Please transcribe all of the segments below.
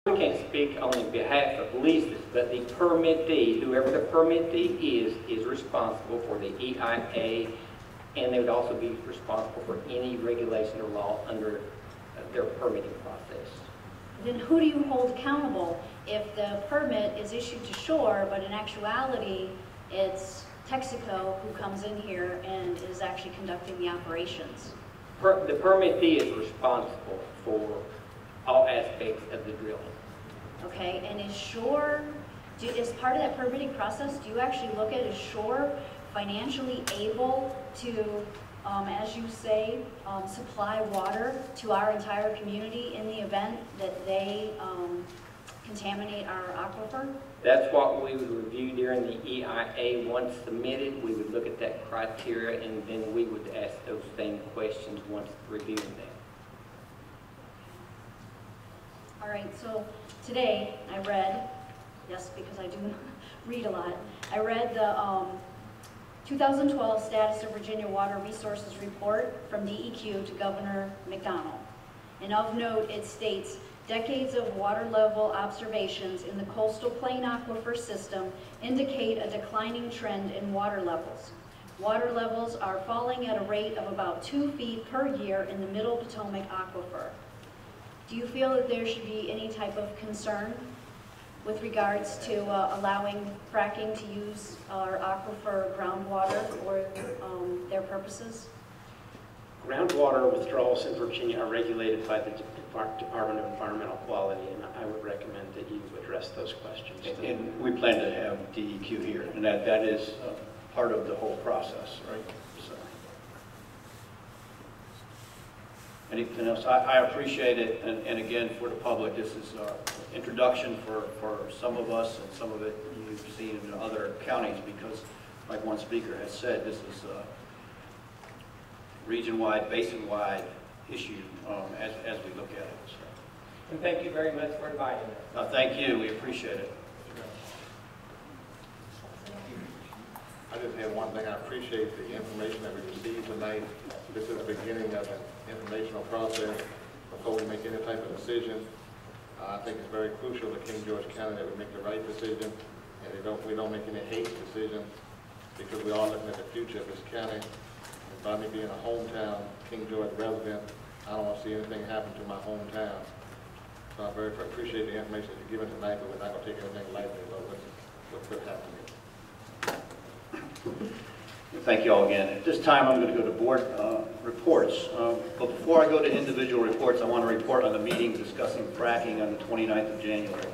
We can't speak on behalf of leases, but the permittee, whoever the permittee is responsible for the EIA, and they would also be responsible for any regulation or law under their permitting process. Then who do you hold accountable if the permit is issued to Shore, but in actuality, it's Texaco who comes in here and is actually conducting the operations? The permittee is responsible for all aspects of the drilling. Okay, and is Shore, as part of that permitting process, do you actually look at, is Shore financially able to, as you say, supply water to our entire community in the event that they contaminate our aquifer? That's what we would review during the EIA. Once submitted, we would look at that criteria, and then we would ask those same questions once reviewing that. All right, so today I read, yes, because I do read a lot, I read the 2012 Status of Virginia Water Resources Report from DEQ to Governor McDonnell. And of note, it states, decades of water level observations in the coastal plain aquifer system indicate a declining trend in water levels. Water levels are falling at a rate of about 2 feet per year in the middle Potomac aquifer. Do you feel that there should be any type of concern with regards to allowing fracking to use our aquifer groundwater for their purposes? Groundwater withdrawals in Virginia are regulated by the Department of Environmental Quality, and I would recommend that you address those questions. And we plan to have DEQ here, and that is part of the whole process, right? So. Anything else? I appreciate it, and again, for the public, this is an introduction for some of us, and some of it you've seen in other counties, because, like one speaker has said, this is a region-wide, basin-wide issue as we look at it. So. And thank you very much for inviting us. Thank you. We appreciate it. I just have one thing. I appreciate the information that we received tonight. This is the beginning of an informational process before we make any type of decision. I think it's very crucial to King George County that we make the right decision, and we don't make any hasty decisions, because we are looking at the future of this county. And by me being a hometown King George resident, I don't want to see anything happen to my hometown. So I very appreciate the information that you're giving tonight, but we're not going to take anything lightly about what could happen. Thank you all again. At this time, I'm going to go to board reports. But before I go to individual reports, I want to report on the meeting discussing fracking on the 29th of January.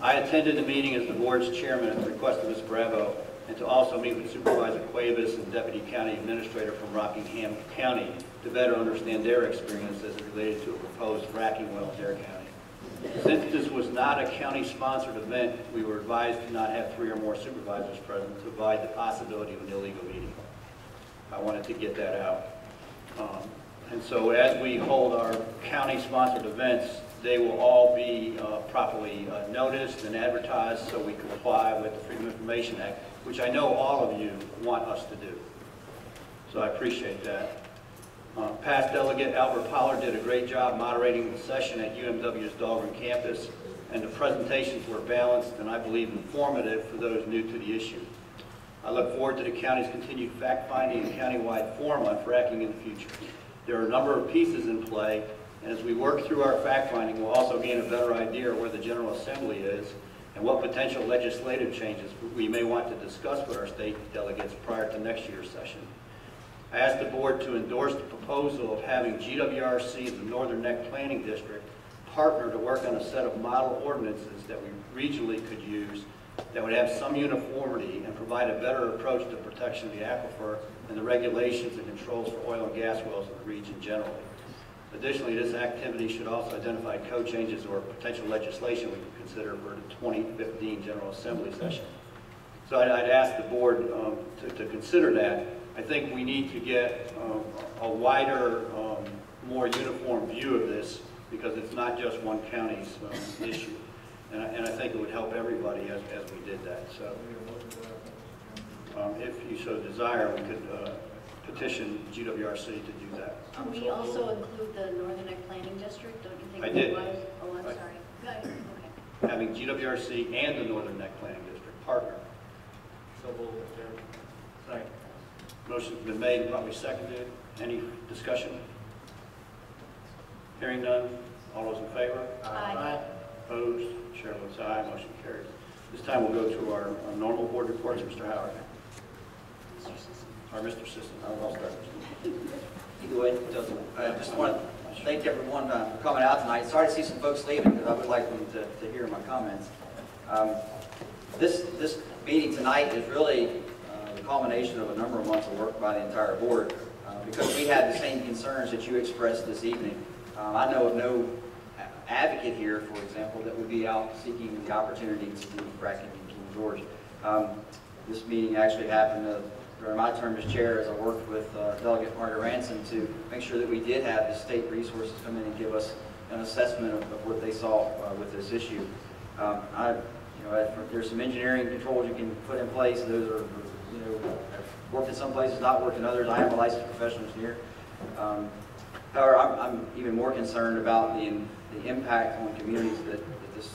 I attended the meeting as the board's chairman at the request of Ms. Bravo, and to also meet with Supervisor Cuevas and Deputy County Administrator from Rockingham County to better understand their experience as it related to a proposed fracking well in their county. Since this was not a county-sponsored event, we were advised to not have 3 or more supervisors present to avoid the possibility of an illegal meeting. I wanted to get that out. And so as we hold our county-sponsored events, they will all be properly noticed and advertised so we comply with the Freedom of Information Act, which I know all of you want us to do. So I appreciate that. Past delegate Albert Pollard did a great job moderating the session at UMW's Dahlgren campus, and the presentations were balanced and I believe informative for those new to the issue. I look forward to the county's continued fact-finding and countywide forum on fracking in the future. There are a number of pieces in play, and as we work through our fact-finding, we'll also gain a better idea of where the General Assembly is and what potential legislative changes we may want to discuss with our state delegates prior to next year's session. I asked the board to endorse the proposal of having GWRC, the Northern Neck Planning District, partner to work on a set of model ordinances that we regionally could use that would have some uniformity and provide a better approach to protection of the aquifer and the regulations and controls for oil and gas wells in the region generally. Additionally, this activity should also identify code changes or potential legislation we could consider for the 2015 General Assembly session. So I'd ask the board to consider that. I think we need to get a wider, more uniform view of this, because it's not just one county's issue. And I think it would help everybody as we did that. So if you so desire, we could petition GWRC to do that. Can we also include the Northern Neck Planning District? Don't you think I it did. was? Oh, I'm sorry. Got it. Okay. having GWRC and the Northern Neck Planning District partner. So moved, Mr. Chairman. Second. Motion's been made and probably seconded. Any discussion? Hearing none. All those in favor? Aye. Opposed? Chair votes aye. Motion carries. This time we'll go to our normal board reports. Mr. Howard. Or Mr. Sisson. I'll start. Either way, it doesn't. I just want to thank everyone for coming out tonight. Sorry to see some folks leaving, because I would like them to hear my comments. This meeting tonight is really the culmination of a number of months of work by the entire board, because we had the same concerns that you expressed this evening. I know of no advocate here, for example, that would be out seeking the opportunity to do fracking in King George. This meeting actually happened during my term as chair, as I worked with Delegate Margaret Ransom to make sure that we did have the state resources come in and give us an assessment of what they saw with this issue. There's some engineering controls you can put in place. Those are, worked in some places, not worked in others. I am a licensed professional engineer. However, I'm even more concerned about the impact on communities that this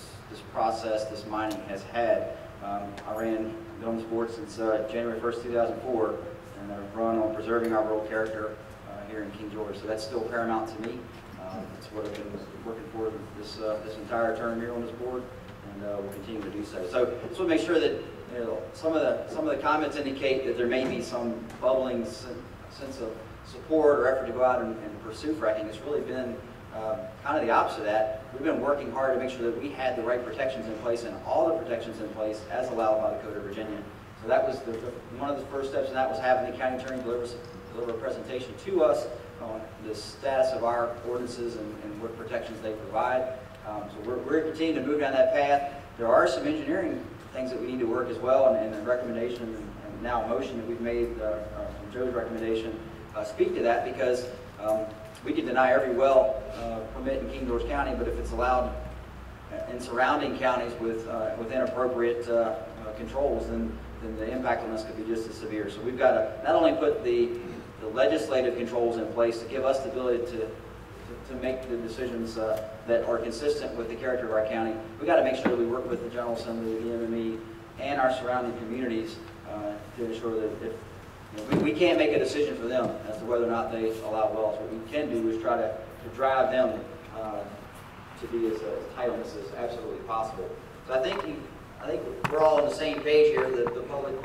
process, this mining has had. I ran Dome Sports since January 1st, 2004, and I've run on preserving our rural character here in King George. So that's still paramount to me. It's what I've been working for this entire term here on this board, and we'll continue to do so. So just want to make sure that some of the comments indicate that there may be some bubbling sense of support or effort to go out and pursue fracking. It's really been kind of the opposite of that. We've been working hard to make sure that we had the right protections in place and all the protections in place as allowed by the Code of Virginia. So that was one of the first steps, and that was having the county attorney deliver a presentation to us on the status of our ordinances and what protections they provide. So we're continuing to move down that path. There are some engineering things that we need to work as well, and the recommendation and now motion that we've made from Joe's recommendation speak to that, because we can deny every well permit in King George County, but if it's allowed in surrounding counties with inappropriate controls, then the impact on us could be just as severe. So we've got to not only put the legislative controls in place to give us the ability to make the decisions that are consistent with the character of our county, we've got to make sure that we work with the General Assembly, the DMME, and our surrounding communities to ensure that if we can't make a decision for them as to whether or not they allow wells. What we can do is try to drive them to be as tight on this as absolutely possible. So I think we're all on the same page here. That the public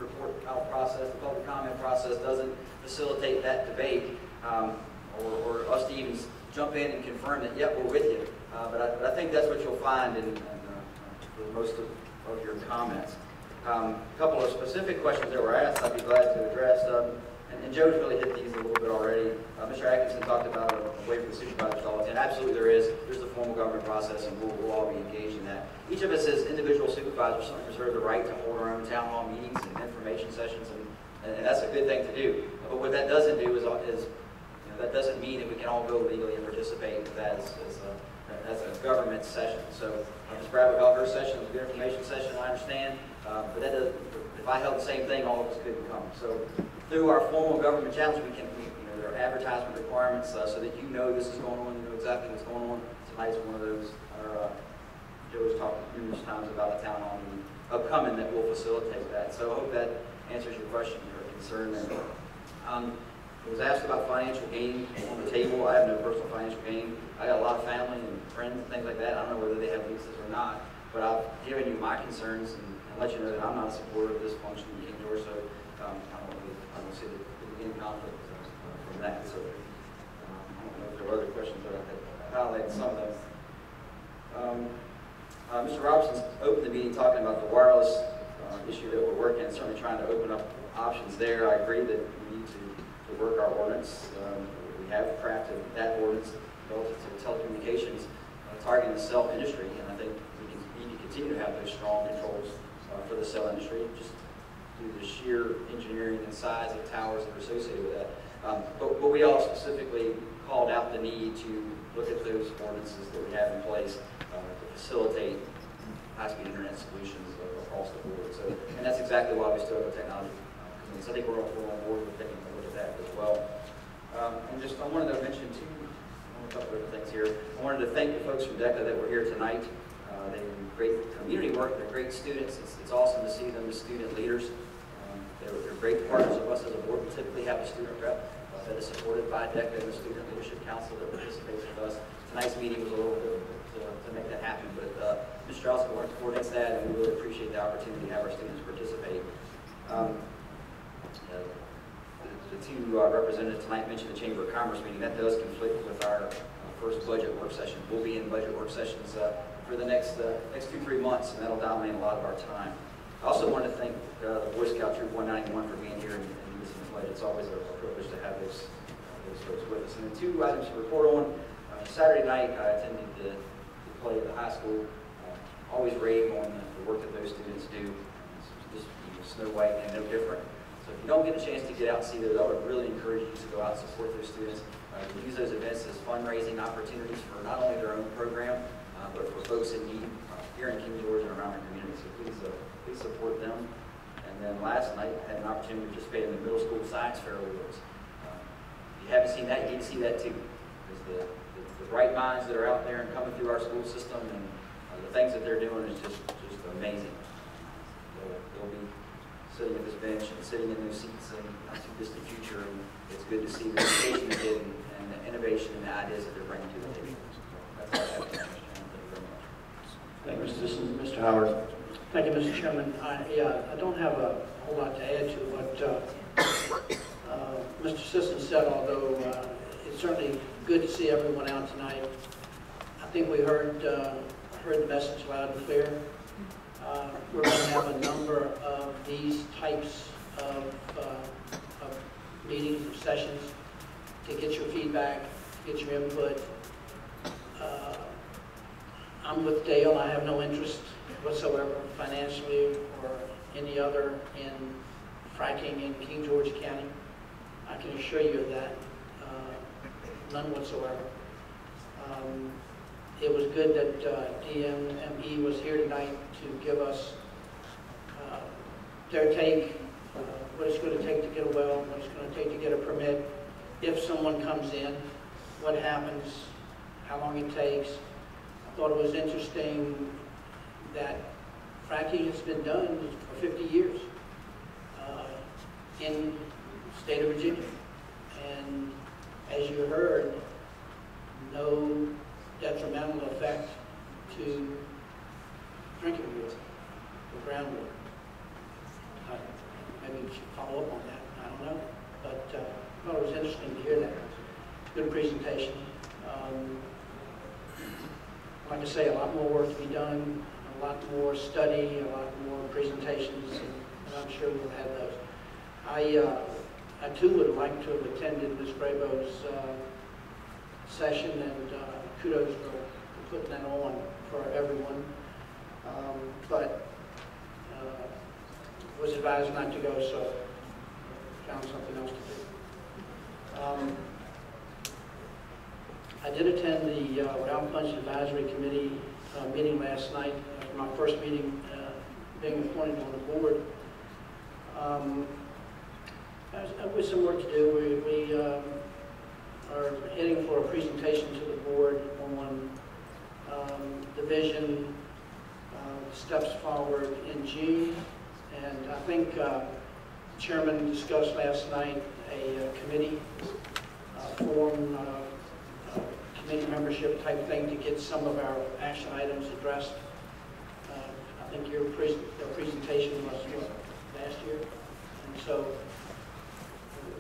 report out process, the public comment process doesn't facilitate that debate, or us to even jump in and confirm that, yep, we're with you. But I think that's what you'll find in for most of your comments. A couple of specific questions that were asked, I'd be glad to address. And Joe's really hit these a little bit already. Mr. Atkinson talked about a way for the supervisors to all attend. Absolutely there is. There's the formal government process, and we'll all be engaged in that. Each of us as individual supervisors certainly reserve the right to hold our own town hall meetings and information sessions, and that's a good thing to do. But what that doesn't do is that doesn't mean that we can all go legally and participate in that as a government session. So Ms. Bradley held her session, it was a good information session, I understand. But that doesn't, if I held the same thing, all of us couldn't come. So through our formal government channels, there are advertisement requirements so that you know this is going on, you know exactly what's going on. Tonight's one of those. Joe's talked numerous times about a town hall meeting upcoming that will facilitate that. So I hope that answers your question or concern there. It was asked about financial gain on the table. I have no personal financial gain. I got a lot of family and friends and things like that. I don't know whether they have leases or not, but I've given you my concerns and let you know that I'm not a supporter of this function in King George, so I don't see any conflict from that. So I don't know if there were other questions, but I highlighted some of them. Mr. Robertson opened the meeting talking about the wireless issue that we're working on, certainly trying to open up options there. I agree that we need to work our ordinance. We have crafted that ordinance relative to telecommunications targeting the cell industry, and I think we need to continue to have those strong controls for the cell industry, just due to the sheer engineering and size of towers that are associated with that. But we all specifically called out the need to look at those ordinances that we have in place to facilitate high-speed internet solutions across the board. So, and that's exactly why we still have a technology committee. So I think we're on board with taking a look at that as well. And just I wanted to mention two couple of things here. I wanted to thank the folks from DECA that were here tonight. They do great community work. They're great students. It's awesome to see them as student leaders. They're great partners of us as a board. We typically have a student rep that is supported by DECA and the Student Leadership Council that participates with us. Tonight's meeting was a little bit to make that happen, but Mr. Strauss coordinates that, and we really appreciate the opportunity to have our students participate. The two representatives tonight mentioned the Chamber of Commerce meeting. That does conflict with our first budget work session. We'll be in budget work sessions for the next 2-3 months, and that'll dominate a lot of our time. I also want to thank the Boy Scout Troop 191 for being here and listening to the pledge. It's always a privilege to have those folks with us. And the two items to report on. Saturday night, I attended the play at the high school. Always rave on the work that those students do. It's just Snow White and no different. So if you don't get a chance to get out and see those, I would really encourage you to go out and support those students. To use those events as fundraising opportunities for not only their own program, but for folks in need here in King George and around our community. So please support them. And then last night, I had an opportunity to participate in the middle school science fair awards. If you haven't seen that, you need to see that too. Because the bright minds that are out there and coming through our school system and the things that they're doing is just amazing. They'll be sitting at this bench and sitting in those seats in the not too distant future, and it's good to see the education they did and the innovation and the ideas that they're bringing to the table. That's all I have. Thank you very much. Thank you, Mr. Sisson. Mr. Howard. Thank you, Mr. Chairman. I don't have a whole lot to add to what Mr. Sisson said, although it's certainly good to see everyone out tonight. I think we heard the message loud and clear. We're going to have a number of these types of meetings, of sessions, to get your feedback, to get your input. I'm with Dale. I have no interest whatsoever, financially or any other, in fracking in King George County. I can assure you of that. None whatsoever. It was good that DMME was here tonight to give us their take, what it's going to take to get a well, what it's going to take to get a permit, if someone comes in, what happens, how long it takes. I thought it was interesting that fracking has been done for 50 years in the state of Virginia. And as you heard, no detrimental effect to drinking water or groundwater. Maybe we should follow up on that. I don't know. But I thought it was interesting to hear that. Good presentation. Like I say, a lot more work to be done, a lot more study, a lot more presentations, and I'm sure we'll have those. I too would like to have attended Ms. Bravo's session, and kudos for putting that on for everyone. But was advised not to go, so found something else to do. I did attend the Ralph Bunch Advisory Committee meeting last night. It was my first meeting being appointed on the board. With some work to do, we are heading for a presentation to the board on the vision, steps forward in June. And I think the chairman discussed last night a committee form, committee membership type thing to get some of our action items addressed. I think your presentation was last year, and so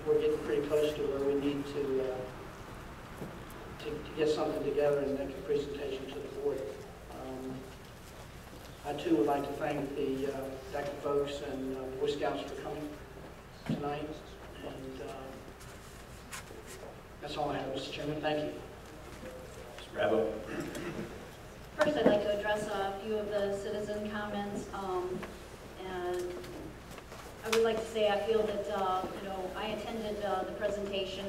we're getting pretty close to where we need to get something together and make a presentation to the board. I too would like to thank the DECA folks and Boy Scouts for coming tonight, and that's all I have, Mr. Chairman. Thank you. Bravo. First, I'd like to address a few of the citizen comments, and I would like to say I feel that, I attended the presentation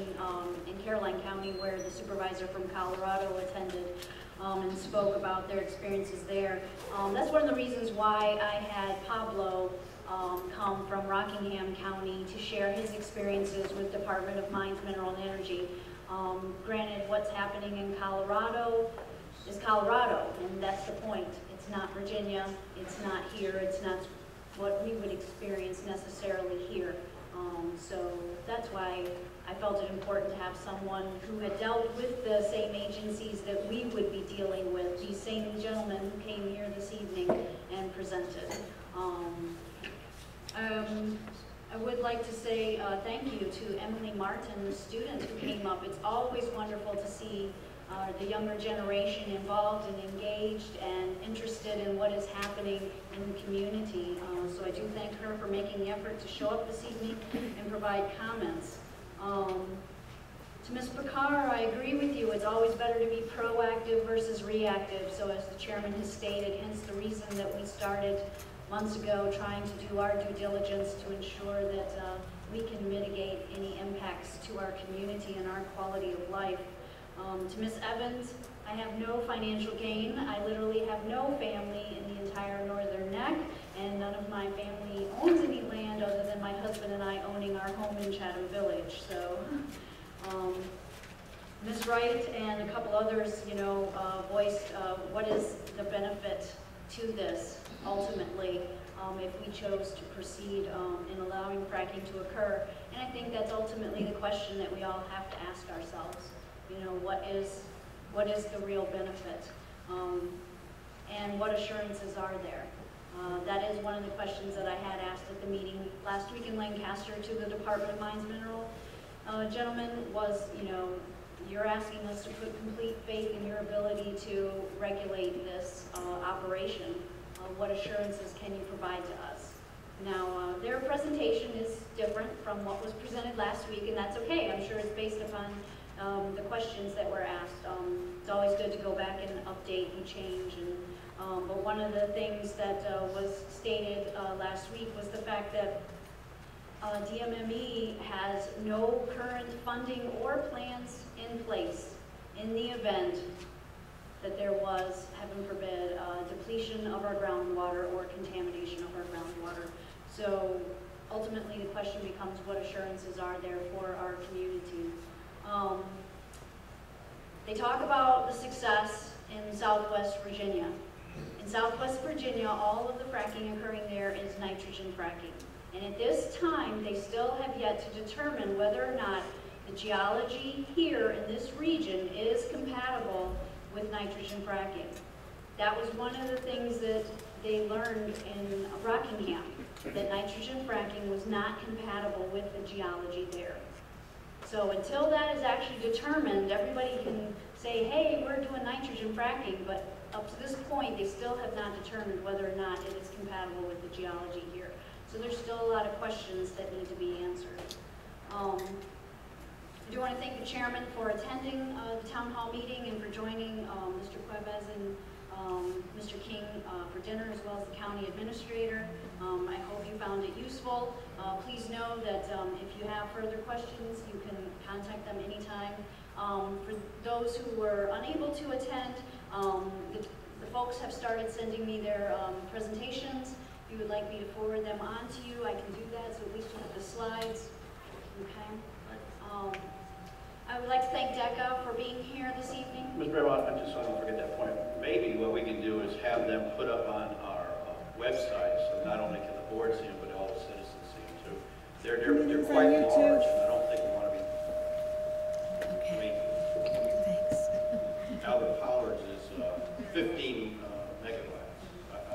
in Caroline County where the supervisor from Colorado attended and spoke about their experiences there. That's one of the reasons why I had Pablo come from Rockingham County to share his experiences with Department of Mines, Mineral and Energy. Granted, what's happening in Colorado is Colorado, and that's the point. It's not Virginia, it's not here, it's not what we would experience necessarily here. So that's why I felt it important to have someone who had dealt with the same agencies that we would be dealing with, these same gentlemen who came here this evening and presented. I would like to say thank you to Emily Martin, the student who came up. It's always wonderful to see the younger generation involved and engaged and interested in what is happening in the community. So I do thank her for making the effort to show up this evening and provide comments. To Ms. Pekar, I agree with you. It's always better to be proactive versus reactive. So as the chairman has stated, hence the reason that we started months ago trying to do our due diligence to ensure that we can mitigate any impacts to our community and our quality of life. To Ms. Evans, I have no financial gain. I literally have no family in the entire Northern Neck, and none of my family owns any land other than my husband and I owning our home in Chatham Village. So, Ms. Wright and a couple others, voiced what is the benefit to this ultimately if we chose to proceed in allowing fracking to occur. And I think that's ultimately the question that we all have to ask ourselves. What is the real benefit? And what assurances are there? That is one of the questions that I had asked at the meeting last week in Lancaster to the Department of Mines Mineral gentleman was, you're asking us to put complete faith in your ability to regulate this operation. What assurances can you provide to us? Now, their presentation is different from what was presented last week, and that's okay. I'm sure it's based upon the questions that were asked. It's always good to go back and update and change. But one of the things that was stated last week was the fact that DMME has no current funding or plans in place in the event that there was, heaven forbid, depletion of our groundwater or contamination of our groundwater. So ultimately the question becomes, what assurances are there for our community? They talk about the success in Southwest Virginia. In Southwest Virginia, all of the fracking occurring there is nitrogen fracking. And at this time, they still have yet to determine whether or not the geology here in this region is compatible with nitrogen fracking. That was one of the things that they learned in Rockingham, that nitrogen fracking was not compatible with the geology there. So until that is actually determined, everybody can say, hey, we're doing nitrogen fracking, but up to this point, they still have not determined whether or not it is compatible with the geology here. So there's still a lot of questions that need to be answered. I do want to thank the chairman for attending the town hall meeting and for joining Mr. Cuevas and Mr. King for dinner, as well as the county administrator. I hope you found it useful. Please know that if you have further questions, you can contact them anytime. For those who were unable to attend, the folks have started sending me their presentations. If you would like me to forward them on to you, I can do that, so at least you have the slides. Okay. I would like to thank DECA for being here this evening. Ms. Brewer, I just want to forget that point. Maybe what we can do is have them put up on our website, so not only can the board see them, but all the citizens see them too. They're quite large, and I don't think we want to be. Okay. Thanks. Albert Pollard's is 15 megawatts.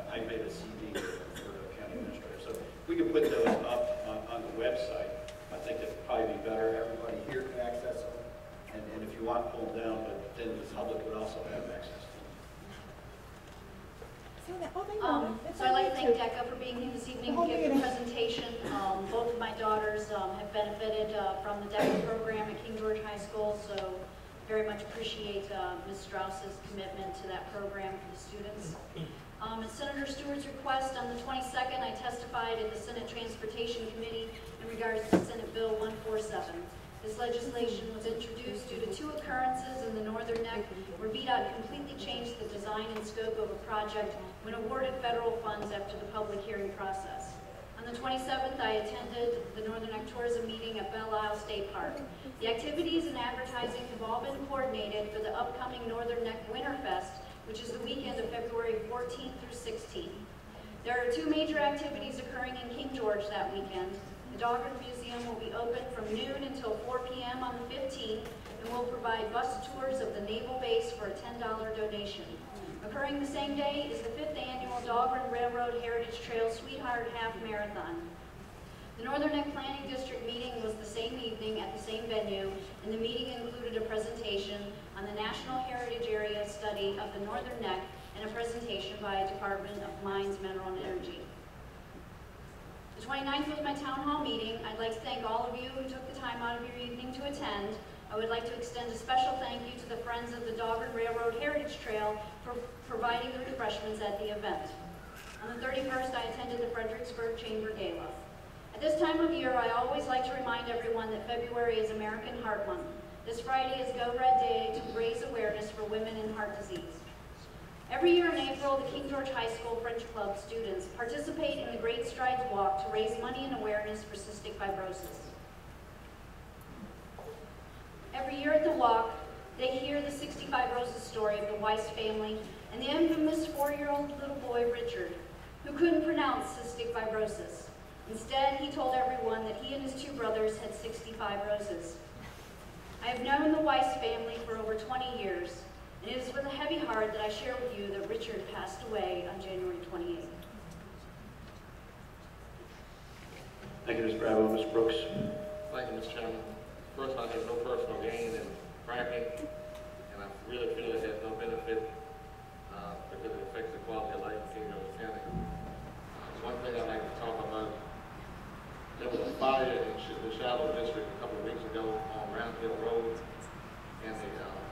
I made a CD for the county administrator, so if we could put those up on the website. I think that would probably be better. Everybody here can access them. And if you want, pull them down, but then the public would also have access to them. So I'd like to thank DECA for being here this evening and give the presentation. Both of my daughters have benefited from the DECA program at King George High School, so very much appreciate Ms. Strauss's commitment to that program for the students. At Senator Stewart's request, on the 22nd, I testified at the Senate Transportation Committee in regards to Senate Bill 147. This legislation was introduced due to 2 occurrences in the Northern Neck where VDOT completely changed the design and scope of a project when awarded federal funds after the public hearing process. On the 27th, I attended the Northern Neck Tourism meeting at Belle Isle State Park. The activities and advertising have all been coordinated for the upcoming Northern Neck Winterfest, which is the weekend of February 14th through 16th. There are 2 major activities occurring in King George that weekend. The Dogwood Museum will be open from noon until 4 p.m. on the 15th and will provide bus tours of the naval base for a $10 donation. Occurring the same day is the 5th annual Dogwood Railroad Heritage Trail Sweetheart Half Marathon. The Northern Neck Planning District meeting was the same evening at the same venue, and the meeting included a presentation on the National Heritage Area Study of the Northern Neck and a presentation by Department of Mines, Mineral and Energy. The 29th was my town hall meeting. I'd like to thank all of you who took the time out of your evening to attend. I would like to extend a special thank you to the Friends of the Dogwood Railroad Heritage Trail for providing the refreshments at the event. On the 31st, I attended the Fredericksburg Chamber Gala. At this time of year, I always like to remind everyone that February is American Heart Month. This Friday is Go Red Day to raise awareness for women in heart disease. Every year in April, the King George High School French Club students participate in the Great Strides Walk to raise money and awareness for cystic fibrosis. Every year at the walk, they hear the cystic fibrosis story of the Weiss family and the infamous 4-year-old little boy, Richard, who couldn't pronounce cystic fibrosis. Instead, he told everyone that he and his 2 brothers had 65 roses. I have known the Weiss family for over 20 years, and it is with a heavy heart that I share with you that Richard passed away on January 28th. Thank you, Ms. Bravo. Ms. Brooks. Thank you, Mr. Chairman. First, I have no personal gain in fracking, and I really feel it has no benefit because it affects the quality of life in King George County. One thing I'd like to talk about, there was a fire in the Shallow District a couple of weeks ago on Round Hill Road, and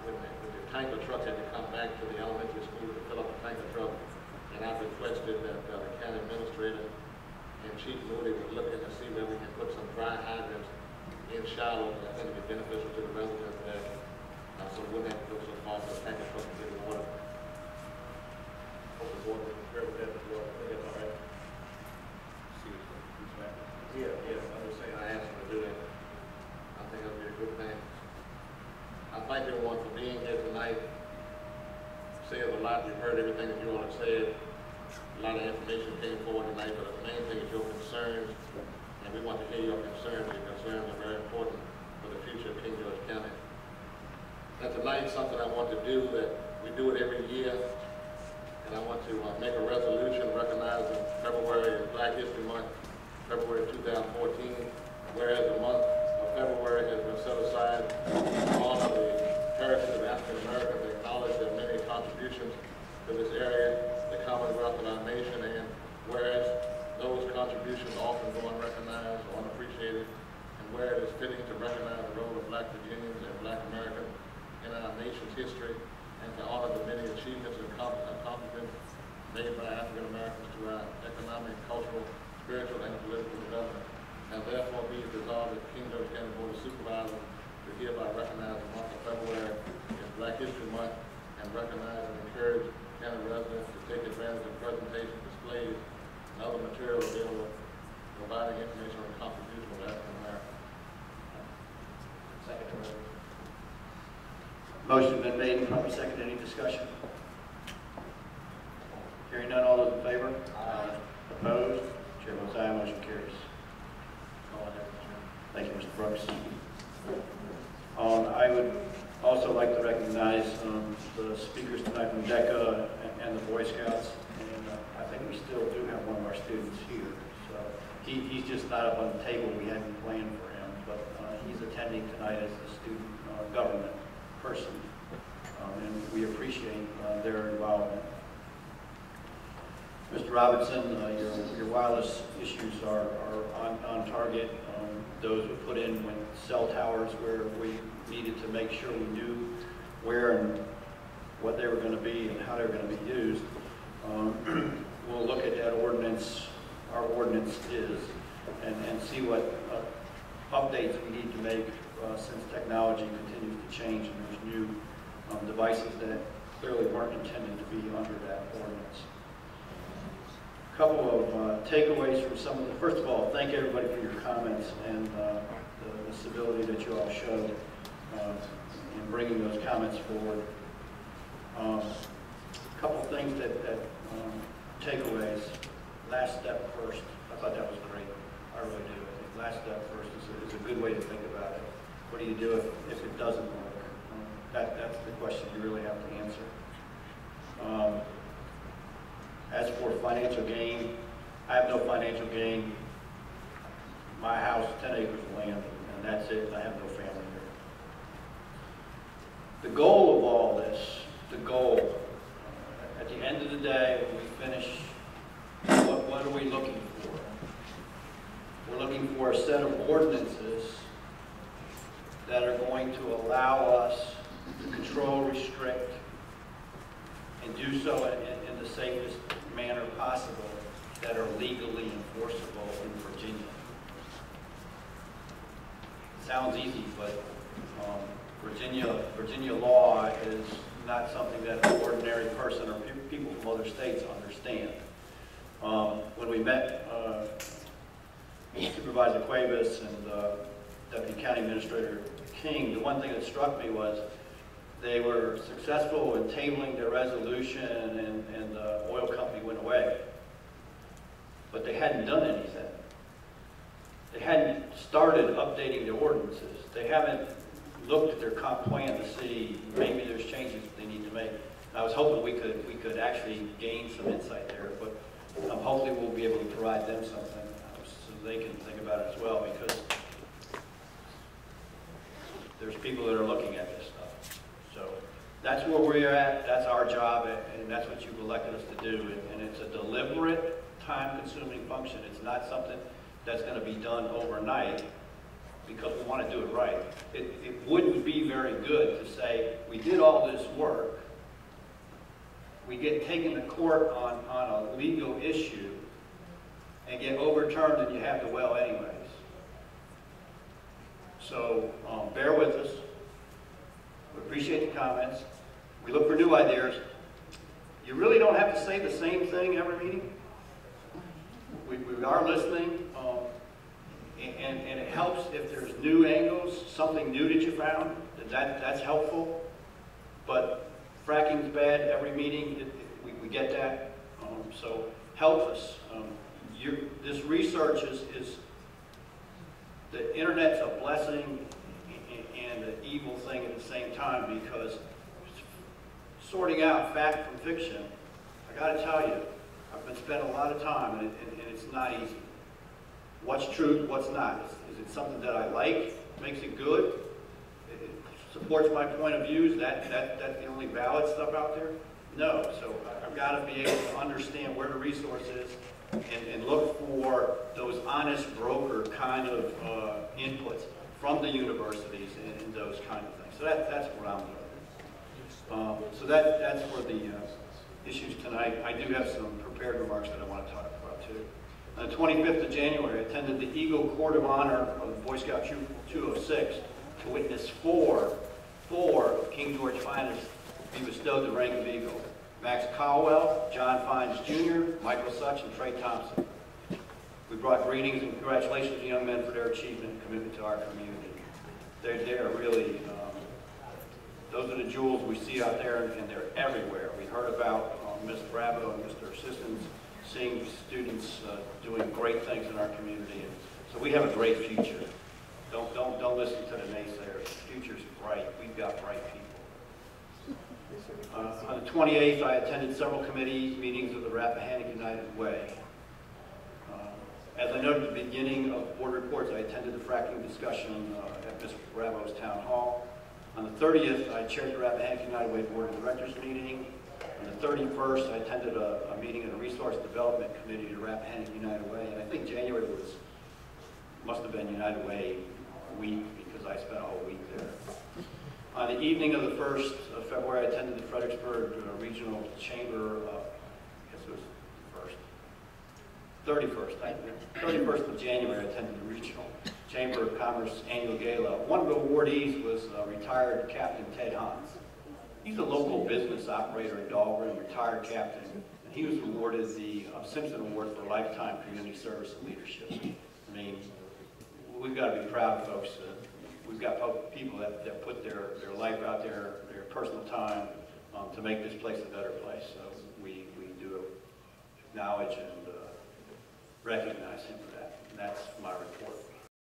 when the tanker truck had to come back to the elementary school to fill up the tanker truck, and I requested that the county administrator and Chief Moody would look in to see where we can put some dry hydrants in Shiloh. I think it'd be beneficial to the residents there, so we wouldn't have to go so far for the tanker truck to get water. Hope the board would concur with that as well. I think that's all right. Yeah, I'm just saying I asked him to do that. I think that'd be a good thing. I thank everyone for being here tonight. Said a lot, you've heard everything that you all have said. A lot of information came forward tonight, but the main thing is your concerns, and we want to hear your concerns. Your concerns are very important for the future of King George County. And tonight, something I want to do that we do it every year, and I want to make a resolution recognizing February as Black History Month, February 2014, whereas the month of February has been set aside to honor the heritage of African Americans, acknowledge their many contributions to this area, the Commonwealth of our nation, and whereas those contributions often go unrecognized or unappreciated, and where it is fitting to recognize the role of Black Virginians and Black Americans in our nation's history, and to honor the many achievements and accomplishments made by African Americans to our economic, cultural, spiritual, and political development. Now therefore be it resolved that King George County Board of Supervisors to hereby recognize the month of February as Black History Month, and recognize and encourage county residents to take advantage of presentations, displays, and other materials available providing information on the contribution of African Americans. Second. Motion has been made and properly seconded. Any discussion? Hearing none, all those in favor? Aye. Opposed? Chair votes aye, motion carries. Thank you, Mr. Brooks. I would also like to recognize the speakers tonight from DECA and the Boy Scouts, and I think we still do have one of our students here. So he's just not up on the table. We hadn't planned for him, but he's attending tonight as a student government person, and we appreciate their involvement. Mr. Robinson, your wireless issues are on target. Those were put in when cell towers where we needed to make sure we knew where and what they were going to be and how they were going to be used. We'll look at that ordinance, our ordinance is, and see what updates we need to make since technology continues to change and there's new devices that clearly weren't intended to be under that ordinance. couple of takeaways from some of the, first of all, thank everybody for your comments and the civility that you all showed in bringing those comments forward. A couple things that takeaways. Last step first. I thought that was great. I really do. I think last step first is a good way to think about it. What do you do if it doesn't work? That's the question you really have to answer. As for financial gain, I have no financial gain. My house, 10 acres of land, and that's it. I have no family here. The goal of all this, at the end of the day, when we finish, what are we looking for? We're looking for a set of ordinances that are going to allow us to control, restrict, and do so in the safest manner possible that are legally enforceable in Virginia. It sounds easy, but Virginia law is not something that an ordinary person or people from other states understand. When we met Supervisor Cuevas and Deputy County Administrator King, the one thing that struck me was they were successful in tabling their resolution and the oil company went away. But they hadn't done anything. They hadn't started updating the ordinances. They haven't looked at their comp plan to see maybe there's changes they need to make. I was hoping we could actually gain some insight there, but hopefully we'll be able to provide them something so they can think about it as well, because there's people that are looking at this stuff. So that's where we're at. That's our job, and that's what you've elected us to do. And it's a deliberate, time-consuming function. It's not something that's going to be done overnight because we want to do it right. It wouldn't be very good to say, we did all this work, we get taken to court on a legal issue and get overturned and you have the well anyways. So bear with us. We appreciate the comments. We look for new ideas. You really don't have to say the same thing every meeting. We are listening, and it helps if there's new angles, something new that you found, that's helpful. But fracking's bad every meeting, we get that, so help us. This research is, the internet's a blessing and an evil thing at the same time, because sorting out fact from fiction, I gotta tell you, I've been spending a lot of time, and it's not easy. What's truth, what's not? Is it something that I like, makes it good, it supports my point of view? Is that's the only valid stuff out there? No, so I've got to be able to understand where the resource is and look for those honest broker kind of inputs from the universities and those kind of things. So that's where I'm going. So that's for the issues tonight. I do have some prepared remarks that I want to talk about too. On the 25th of January, I attended the Eagle Court of Honor of the Boy Scout Troop 206 to witness four of King George finalists be bestowed the rank of Eagle: Max Caldwell, John Fines Jr., Michael Such, and Trey Thompson. We brought greetings and congratulations to young men for their achievement and commitment to our community. They are really, those are the jewels we see out there, and they're everywhere. We heard about Ms. Bravo and Mr. Assistants seeing students doing great things in our community. And so we have a great future. Don't listen to the naysayers. The future's bright. We've got bright people. On the 28th, I attended several committee meetings of the Rappahannock United Way. As I noted at the beginning of board reports, I attended the fracking discussion at Ms. Bravo's town hall. On the 30th, I chaired the Rappahannock United Way Board of Directors meeting. On the 31st, I attended a meeting of the Resource Development Committee of the Rappahannock United Way, and I think January must have been United Way week, because I spent a whole week there. On the evening of the 1st of February, I attended the Fredericksburg Regional Chamber, I guess it was the 31st of January, I attended the Regional Chamber of Commerce Annual Gala. One of the awardees was retired Captain Ted Hans. He's a local business operator in Dahlgren, retired captain, He was awarded the Simpson Award for Lifetime Community Service and Leadership. I mean, we've got to be proud of folks. We've got people that put their life out there, their personal time, to make this place a better place. So we do acknowledge and recognize him for that. And